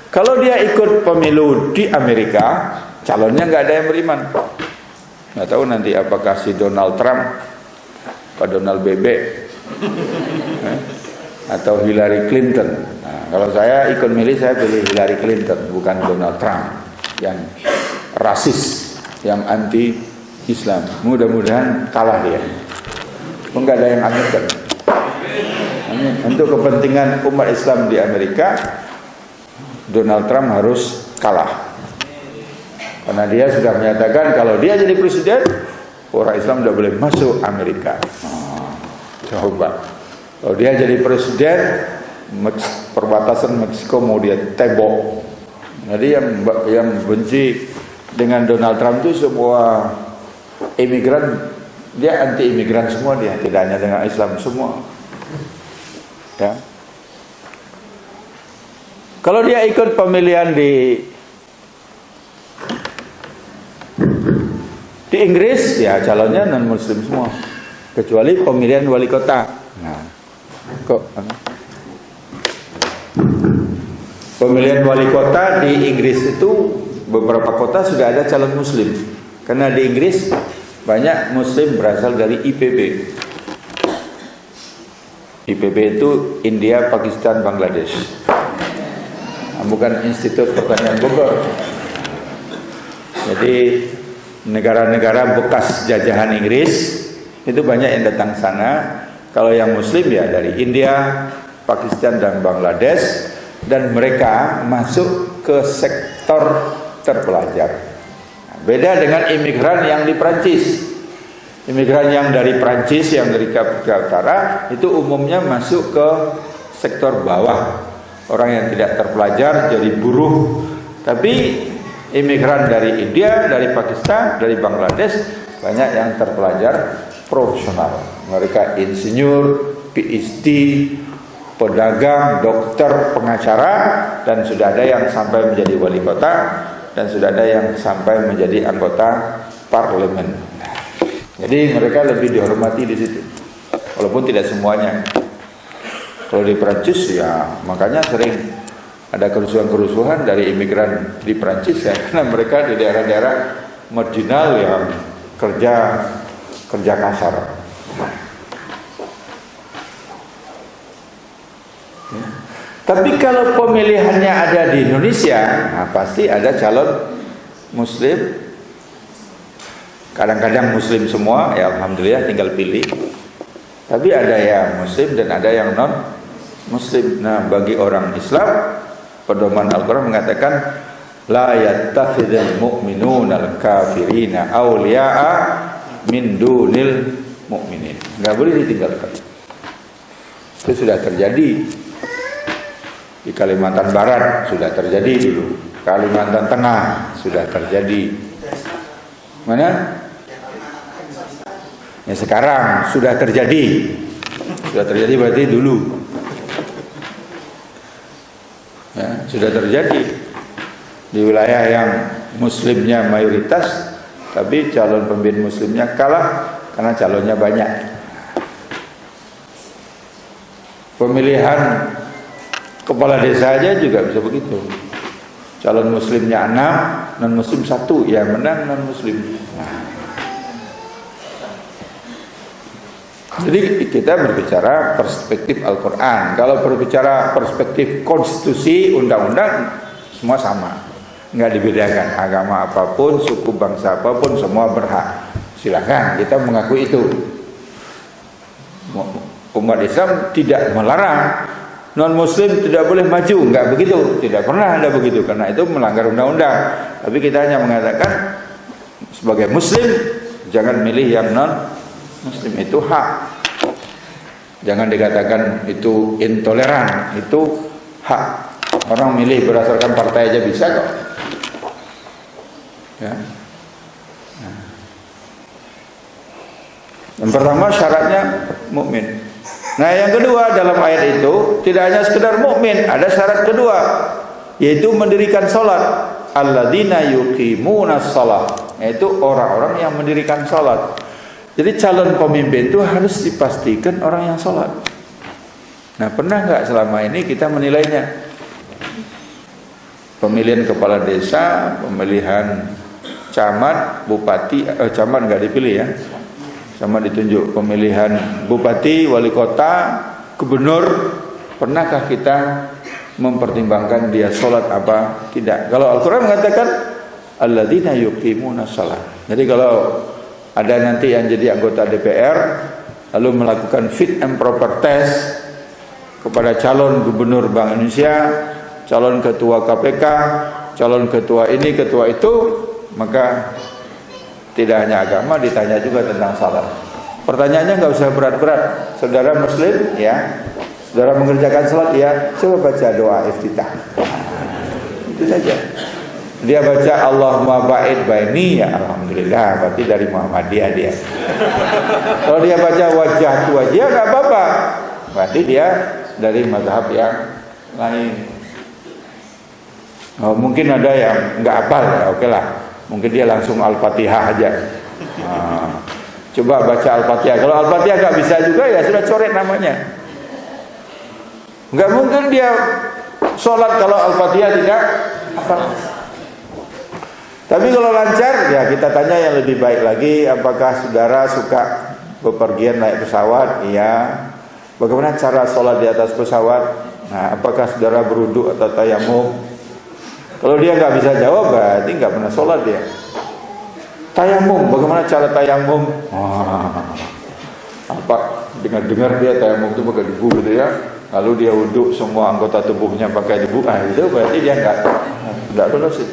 Kalau dia ikut pemilu di Amerika, calonnya nggak ada yang beriman. Nggak tahu nanti apakah si Donald Trump, Pak Donald Bebek, atau Hillary Clinton. Nah, kalau saya ikut milih, saya pilih Hillary Clinton, bukan Donald Trump yang rasis, yang anti-Islam. Mudah-mudahan kalah dia. Enggak ada yang amin kan? Untuk kepentingan umat Islam di Amerika, Donald Trump harus kalah. Karena dia sudah menyatakan kalau dia jadi presiden, orang Islam tidak boleh masuk Amerika. Coba. Kalau dia jadi presiden, perbatasan Meksiko mau dia tembok. Jadi yang benci dengan Donald Trump itu semua imigran, dia anti imigran semua, dia tidak hanya dengan Islam semua. Ya. Kalau dia ikut pemilihan di Inggris, ya calonnya non Muslim semua, kecuali pemilihan wali kota. Nah, pemilihan wali kota di Inggris itu beberapa kota sudah ada calon Muslim, karena di Inggris banyak Muslim berasal dari IPB. IPB itu India, Pakistan, Bangladesh. Bukan Institut Pertanian Bogor. Jadi negara-negara bekas jajahan Inggris itu banyak yang datang sana. Kalau yang Muslim ya dari India, Pakistan dan Bangladesh, dan mereka masuk ke sektor terpelajar. Beda dengan imigran yang di Prancis. Imigran yang dari Prancis, yang dari Afrika Utara, itu umumnya masuk ke sektor bawah. Orang yang tidak terpelajar jadi buruh. Tapi imigran dari India, dari Pakistan, dari Bangladesh banyak yang terpelajar profesional. Mereka insinyur, PhD, pedagang, dokter, pengacara, dan sudah ada yang sampai menjadi wali kota, dan sudah ada yang sampai menjadi anggota parlemen. Jadi mereka lebih dihormati di situ, walaupun tidak semuanya. Kalau di Prancis ya makanya sering ada kerusuhan-kerusuhan dari imigran di Prancis ya, karena mereka di daerah-daerah marginal yang kerja kasar. Tapi kalau pemilihannya ada di Indonesia, nah pasti ada calon Muslim. Kadang-kadang Muslim semua, ya alhamdulillah tinggal pilih. Tapi ada yang Muslim dan ada yang non Muslim. Nah, bagi orang Islam, pedoman Al-Quran mengatakan la yattakhidul mu'minuna al-kafirina awliya'a min dunil mu'minin. Enggak boleh ditinggalkan. Itu sudah terjadi di Kalimantan Barat, sudah terjadi dulu. Kalimantan Tengah sudah terjadi. Mana? Ya sekarang sudah terjadi. Sudah terjadi berarti dulu. Ya, sudah terjadi di wilayah yang Muslimnya mayoritas, tapi calon pemimpin Muslimnya kalah karena calonnya banyak. Pemilihan kepala desa aja juga bisa begitu. Calon Muslimnya 6, non Muslim 1, ya menang non Muslim. Nah. Jadi kita berbicara perspektif Al-Quran. Kalau berbicara perspektif konstitusi, undang-undang, semua sama, nggak dibedakan. Agama apapun, suku bangsa apapun, semua berhak. Silakan, kita mengakui itu. Umat Islam tidak melarang non-Muslim tidak boleh maju, nggak begitu. Tidak pernah ada begitu, karena itu melanggar undang-undang. Tapi kita hanya mengatakan sebagai Muslim jangan milih yang non-Muslim, itu hak. Jangan dikatakan itu intoleran, itu hak. Orang milih berdasarkan partai aja bisa kok. Ya. Yang pertama syaratnya mukmin. Nah, yang kedua dalam ayat itu tidak hanya sekedar mukmin, ada syarat kedua, yaitu mendirikan salat. Alladzina yuqimunas shalah, yaitu orang-orang yang mendirikan salat. Jadi calon pemimpin itu harus dipastikan orang yang sholat. Nah, pernah nggak selama ini kita menilainya? Pemilihan kepala desa, pemilihan camat, bupati, camat nggak dipilih ya, camat ditunjuk. Pemilihan bupati, wali kota, gubernur, pernahkah kita mempertimbangkan dia sholat apa tidak? Kalau Al-Quran mengatakan alladzina yuqimuna shalah. Jadi kalau ada nanti yang jadi anggota DPR lalu melakukan fit and proper test kepada calon gubernur Bank Indonesia, calon ketua KPK, calon ketua ini, ketua itu, maka tidak hanya agama, ditanya juga tentang salat. Pertanyaannya nggak usah berat-berat. Saudara Muslim, ya, saudara mengerjakan salat, ya, coba baca doa iftitah. Itu saja. Dia baca Allahumma ba'id baini, ya alhamdulillah, berarti dari Muhammadiyah dia. Kalau dia baca wajah tu wajah, nggak apa-apa, berarti dia dari mazhab yang lain. Oh, mungkin ada yang nggak hafal, ya oke lah. Mungkin dia langsung Al-Fatihah aja. Coba baca Al-Fatihah. Kalau Al-Fatihah nggak bisa juga, ya sudah coret namanya. Nggak mungkin dia sholat kalau Al-Fatihah tidak hafal. Tapi kalau lancar, ya kita tanya yang lebih baik lagi. Apakah saudara suka bepergian naik pesawat? Iya. Bagaimana cara sholat di atas pesawat? Nah, apakah saudara berwudu atau tayamum? Kalau dia nggak bisa jawab, berarti nggak pernah sholat dia. Tayamum, bagaimana cara tayamum? Apa? Dengar dia tayamum itu pakai debu gitu ya. Lalu dia wudu, semua anggota tubuhnya pakai debu. Itu berarti dia nggak lulus.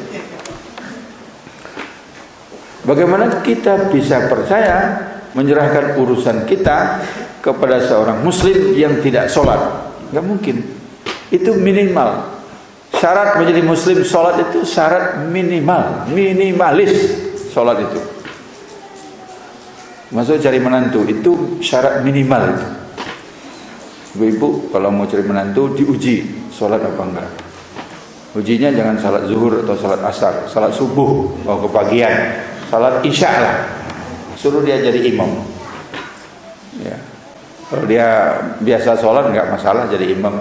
Bagaimana kita bisa percaya menyerahkan urusan kita kepada seorang muslim yang tidak sholat? Nggak mungkin. Itu minimal. Syarat menjadi muslim sholat itu syarat minimalis sholat itu. Masuk cari menantu itu syarat minimal itu. Ibu-ibu kalau mau cari menantu diuji sholat apa enggak. Ujinya jangan salat zuhur atau salat asar, salat subuh, kepagian, salat isya lah. Suruh dia jadi imam. Ya. Kalau dia biasa sholat nggak masalah jadi imam.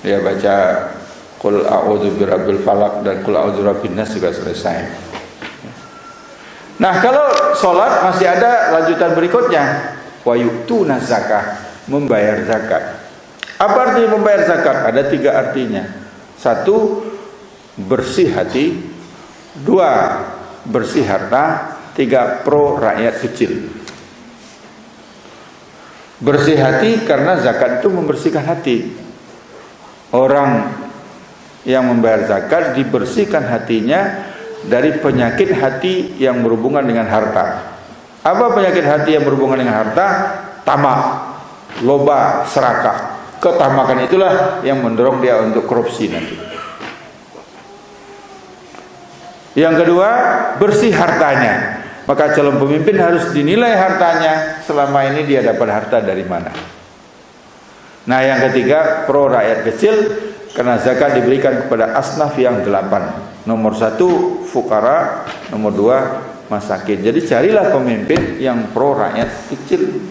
Dia baca Qul a'udzu birabbil falaq dan Qul a'udzu birabbin nas juga selesai. Nah, kalau sholat masih ada lanjutan berikutnya. Wa yu'tuna zakah, membayar zakat. Apa artinya membayar zakat? Ada 3 artinya. 1, bersih hati. 2, bersih harta. 3, pro rakyat kecil. Bersih hati karena zakat itu membersihkan hati. Orang yang membayar zakat dibersihkan hatinya dari penyakit hati yang berhubungan dengan harta. Apa penyakit hati yang berhubungan dengan harta? Tamak, loba, serakah. Ketamakan itulah yang mendorong dia untuk korupsi nanti. Yang kedua, bersih hartanya. Maka calon pemimpin harus dinilai hartanya, selama ini dia dapat harta dari mana. Nah, yang ketiga, pro rakyat kecil, karena zakat diberikan kepada asnaf yang 8. Nomor 1 fukara, nomor 2 masakin. Jadi carilah pemimpin yang pro rakyat kecil.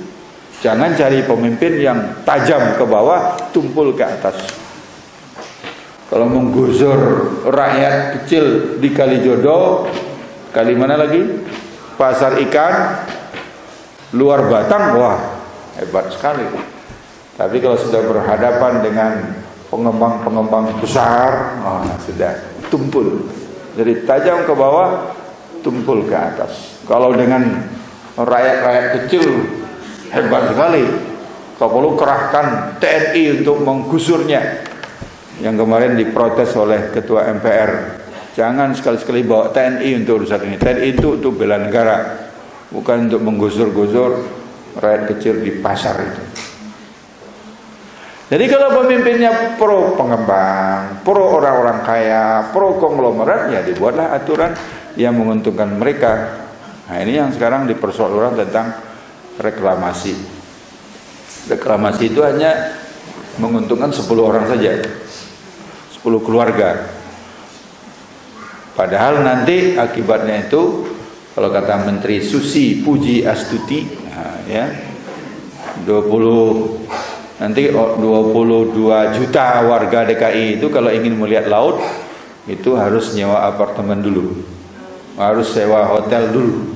Jangan cari pemimpin yang tajam ke bawah, tumpul ke atas. Kalau menggusur rakyat kecil di Kalijodo, kali mana lagi? Pasar ikan, luar Batang, wah hebat sekali. Tapi kalau sudah berhadapan dengan pengembang-pengembang besar, sudah tumpul. Jadi tajam ke bawah, tumpul ke atas. Kalau dengan rakyat-rakyat kecil, hebat sekali. Kalau perlu kerahkan TNI untuk menggusurnya. Yang kemarin diprotes oleh Ketua MPR. Jangan sekali-sekali bawa TNI untuk urusan ini. TNI itu untuk bela negara, bukan untuk menggusur-gusur rakyat kecil di pasar itu. Jadi kalau pemimpinnya pro pengembang, pro orang-orang kaya, pro konglomerat, ya dibuatlah aturan yang menguntungkan mereka. Nah, ini yang sekarang dipersoalkan tentang reklamasi. Reklamasi itu hanya menguntungkan 10 orang saja, 10 keluarga. Padahal nanti akibatnya itu, kalau kata Menteri Susi Puji Astuti, ya 22 juta warga DKI itu kalau ingin melihat laut itu harus nyewa apartemen dulu, harus sewa hotel dulu.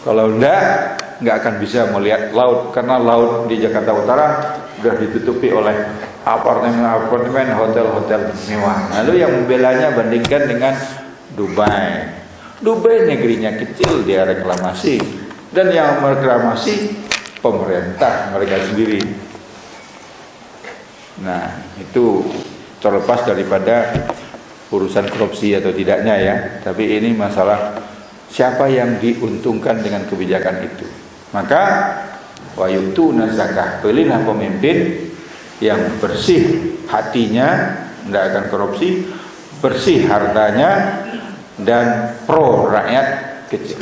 Kalau nggak akan bisa melihat laut, karena laut di Jakarta Utara sudah ditutupi oleh apartemen, hotel-hotel mewah. Lalu yang membelanya bandingkan dengan Dubai. Dubai negerinya kecil, dia reklamasi, dan yang mereklamasi pemerintah mereka sendiri. Nah, itu terlepas daripada urusan korupsi atau tidaknya ya, tapi ini masalah siapa yang diuntungkan dengan kebijakan itu. Maka wa yu'tuna zakah, pilihlah pemimpin yang bersih hatinya, tidak akan korupsi, bersih hartanya, dan pro rakyat kecil.